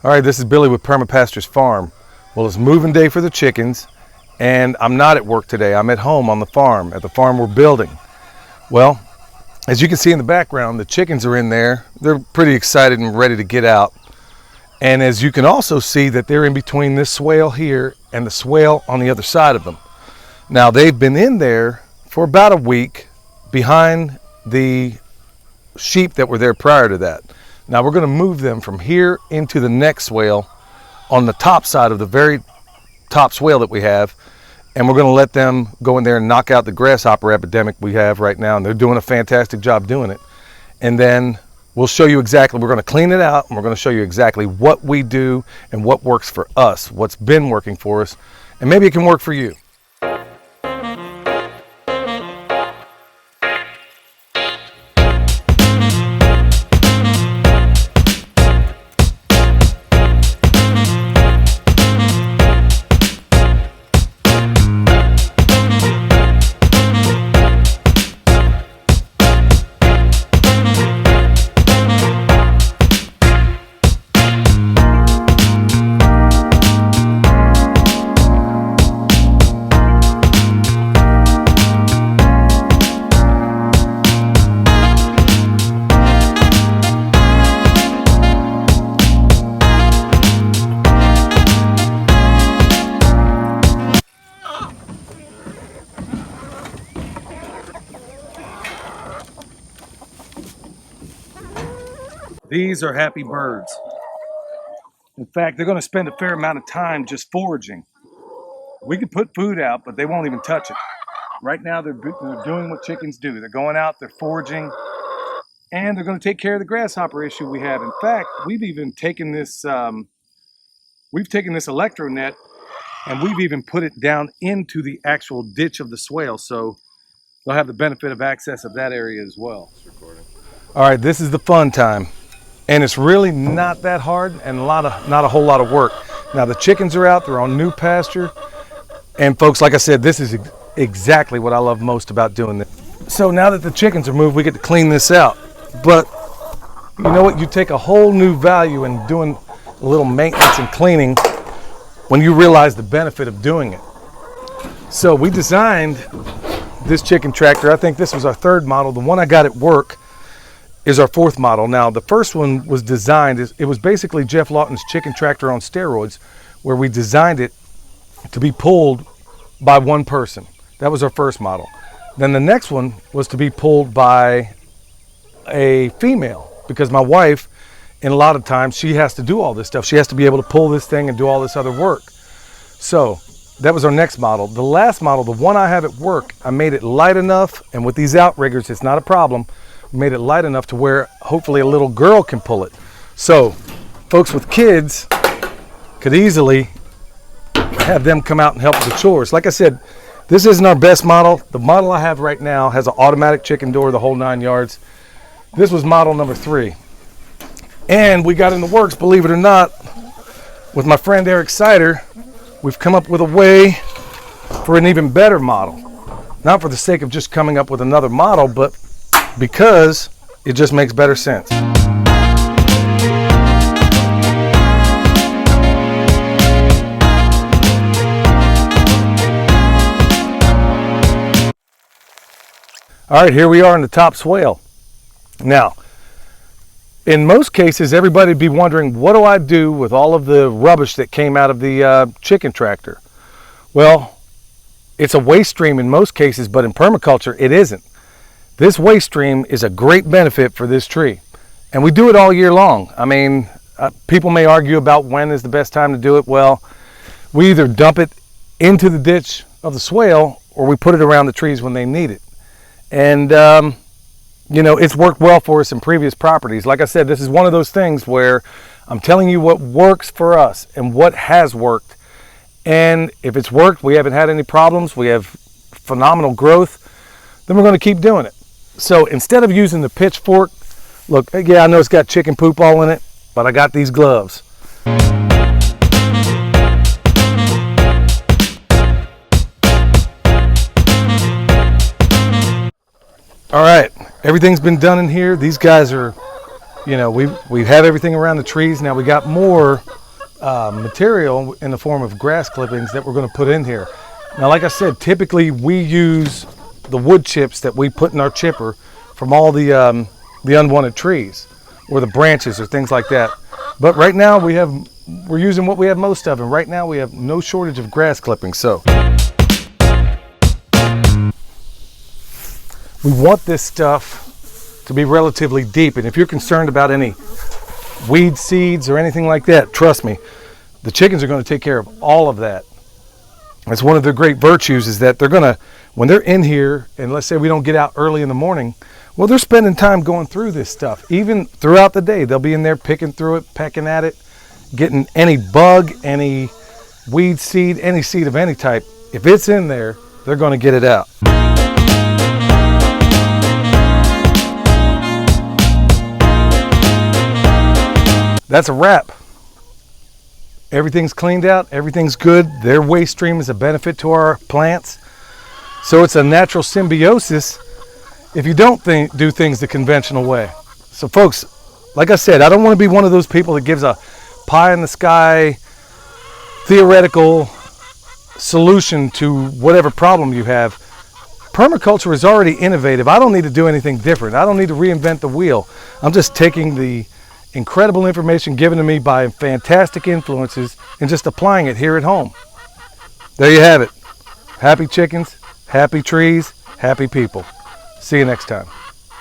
All right, this is Billy with Permapasture's Farm. Well, it's moving day for the chickens, and I'm not at work today. I'm at home on the farm, at the farm we're building. Well, as you can see in the background, the chickens are in there. They're pretty excited and ready to get out. And as you can also see that they're in between this swale here and the swale on the other side of them. Now, they've been in there for about a week behind the sheep that were there prior to that. Now we're going to move them from here into the next swale on the top side of the very top swale that we have, and we're going to let them go in there and knock out the grasshopper epidemic we have right now, and they're doing a fantastic job doing it. And then we'll show you exactly, we're going to clean it out, and we're going to show you exactly what we do and what works for us, what's been working for us, and maybe it can work for you. These are happy birds. In fact, they're going to spend a fair amount of time just foraging. We could put food out, but they won't even touch it. Right now, they're doing what chickens do. They're going out, they're foraging, and they're going to take care of the grasshopper issue we have. In fact, we've even taken this, electro net, and we've even put it down into the actual ditch of the swale, so they'll have the benefit of access of that area as well. All right, this is the fun time. And it's really not that hard and not a whole lot of work. Now the chickens are out, they're on new pasture. And folks, like I said, this is exactly what I love most about doing this. So now that the chickens are moved, we get to clean this out. But you know what? You take a whole new value in doing a little maintenance and cleaning when you realize the benefit of doing it. So we designed this chicken tractor. I think this was our third model. The one I got at work is our fourth model. Now the first one was designed, it was basically Jeff Lawton's chicken tractor on steroids, where we designed it to be pulled by one person. That was our first model. Then the next one was to be pulled by a female, because my wife, in a lot of times, she has to do all this stuff. She has to be able to pull this thing and do all this other work. So that was our next model. The last model, the one I have at work, I made it light enough, and with these outriggers, it's not a problem. Made it light enough to where hopefully a little girl can pull it. So folks with kids could easily have them come out and help with the chores. Like I said, this isn't our best model. The model I have right now has an automatic chicken door, the whole 9 yards. This was model number 3. And we got in the works, believe it or not, with my friend Eric Sider, we've come up with a way for an even better model. Not for the sake of just coming up with another model, but because it just makes better sense. All right, here we are in the top swale. Now, in most cases, everybody would be wondering, what do I do with all of the rubbish that came out of the chicken tractor? Well, it's a waste stream in most cases, but in permaculture, it isn't. This waste stream is a great benefit for this tree, and we do it all year long. I mean, people may argue about when is the best time to do it. Well, we either dump it into the ditch of the swale or we put it around the trees when they need it. And, you know, it's worked well for us in previous properties. Like I said, this is one of those things where I'm telling you what works for us and what has worked. And if it's worked, we haven't had any problems, we have phenomenal growth, then we're going to keep doing it. So instead of using the pitchfork, look, yeah, I know it's got chicken poop all in it, but I got these gloves. All right, everything's been done in here. These guys are, You know, we have everything around the trees. Now we got more material in the form of grass clippings that we're going to put in here. Now, like I said, typically we use the wood chips that we put in our chipper from all the unwanted trees or the branches or things like that. But right now we're using what we have most of, and right now we have no shortage of grass clippings. So we want this stuff to be relatively deep, and if you're concerned about any weed seeds or anything like that, trust me, the chickens are going to take care of all of that. That's one of their great virtues, is that they're going to, when they're in here, and let's say we don't get out early in the morning, well, they're spending time going through this stuff. Even throughout the day, they'll be in there picking through it, pecking at it, getting any bug, any weed seed, any seed of any type. If it's in there, they're going to get it out. That's a wrap. Everything's cleaned out, everything's good. Their waste stream is a benefit to our plants. So it's a natural symbiosis if you don't do things the conventional way. So folks, like I said, I don't want to be one of those people that gives a pie in the sky theoretical solution to whatever problem you have. Permaculture is already innovative. I don't need to do anything different. I don't need to reinvent the wheel. I'm just taking the incredible information given to me by fantastic influences and just applying it here at home. There you have it. Happy chickens, happy trees, happy people. See you next time.